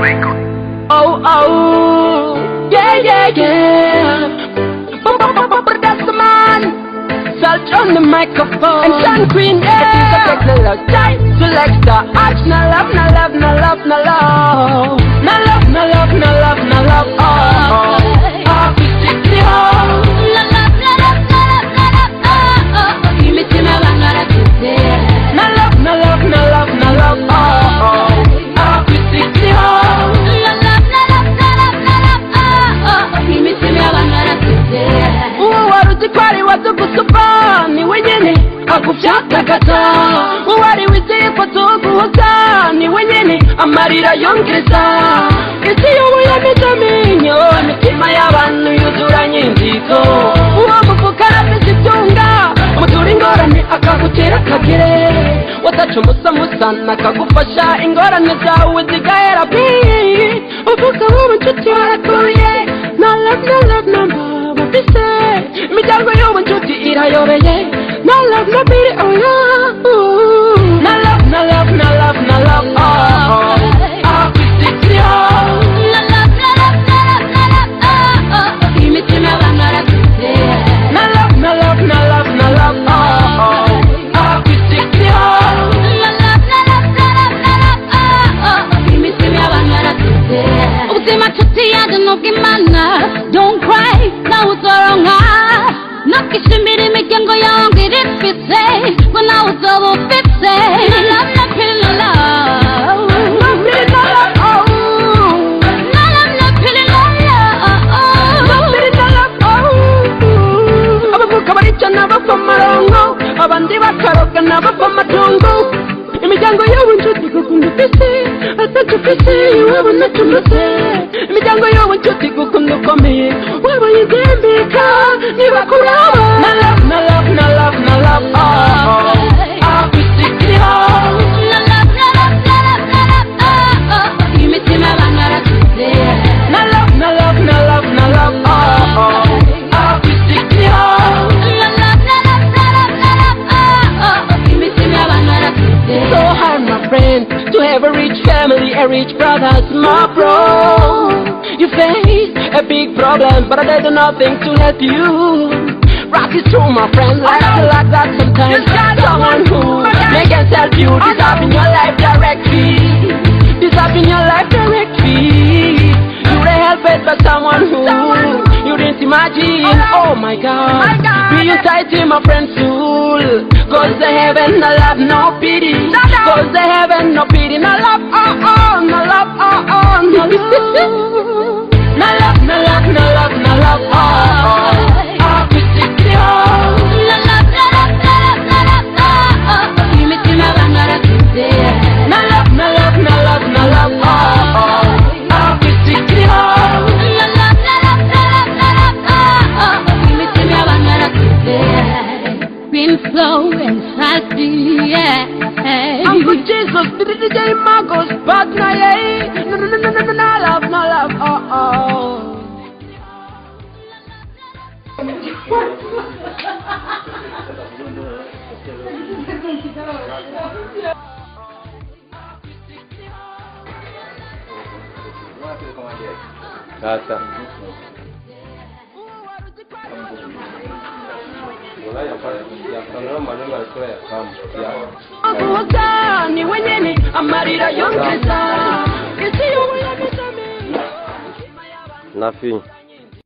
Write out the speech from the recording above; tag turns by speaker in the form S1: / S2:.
S1: Oh, oh, yeah, yeah, yeah. That's the man. Salt on the microphone. And Sun Queen, yeah. Selector, ask no love, no love, no love, no love. No love, no love, no love, no love. Oh, oh. Oh, we stick to home. No love, no love, no love, no love. Oh, oh. Give me to my bangara today. No love, no love, no love, no love. Oh, oh. Oh, we stick to home. No love, no love, no love, no love. Oh, oh. Give me to my bangara today. Uwaruti kwari watukusupa ni wenyene akufyata kata. Uwari wiziye kutuguhoza ni wenyene amarira yongeza. Isi yobuye mitamenyo imitima y'abantu yuzuranye inziko. Uwo mufuka afise itunga umutura ingorane akagutera akagere. Watacumusa musana akagufasha ingorane zawe zigahera bi. Uvuga wowe nshuti warakuye. No love, no love, no love bafise. Imiryango y'ubu nshuti irayobeye. No love, no pity, oh yeah. No love, no love, no love, no love, oh, oh. Oh, we stick to you. No love, no love, no love, no love, oh, oh. Give me to my bangara today. No love, no love, no love, no love, oh, oh. Oh, we stick to you. No love, no love, no love, no love, oh, oh. Give me to my bangara today. Uzima chuti ya dunokimana. Don't cry, na uzoronga. Nakishimiri mikengo yangu irifise. Kuna uzobo fise. No love, no pity, no love. No pity, no love, oh. No love, no pity, no love. No pity, no love, oh. Abavuka barica n'abapfa amarongo. Abandi bakaroga n'abapfa amatungo. Imiryango y'ubu nshuti gukunda ufise. Atacufise iwabo nacumuse. Imiryango y'ubu nshuti gukunda ukomeye. Waba yizembeka niba kuraba. No love, no love, no love, no love, oh, oh. Oh, we stick to home. No love, no love, no love, no love, oh, oh. Give me to my bangara today. No love, no love, no love, no love, oh, oh. Oh, we stick to home. No love, no love, no love, no love, oh, oh. Give me to my bangara today. So hard, my friend, to have a rich family, a rich brothers, my bro. You face a big problem, but they do nothing to help you. Rock is true, my friend, like that sometimes. Someone who may can help you, this up in your life directly. This up in your life directly. You will help it, but someone who you didn't imagine. Oh my God, be you tight in my friend's soul. Cause the heaven no love, no pity. Cause the heaven no pity, no love, oh oh, no love, oh oh, no love. No love, no love, no love, no love, oh oh. Oh, we stick to you. No love, no love, no love, no love, oh oh. Give me to my bangara today. No love, no love, no love, no love, oh oh. Oh, we stick to you. No love, no love, no love, no love, oh oh. Give me to my bangara today. Been slow and fast, yeah. Uncle Jesus, the DJ Marcos, partner, yeah. No, no, no, no, no, no, love, no love, oh, oh.
S2: Sasa
S1: ni wenyene amarira yongeza.
S2: Nothing.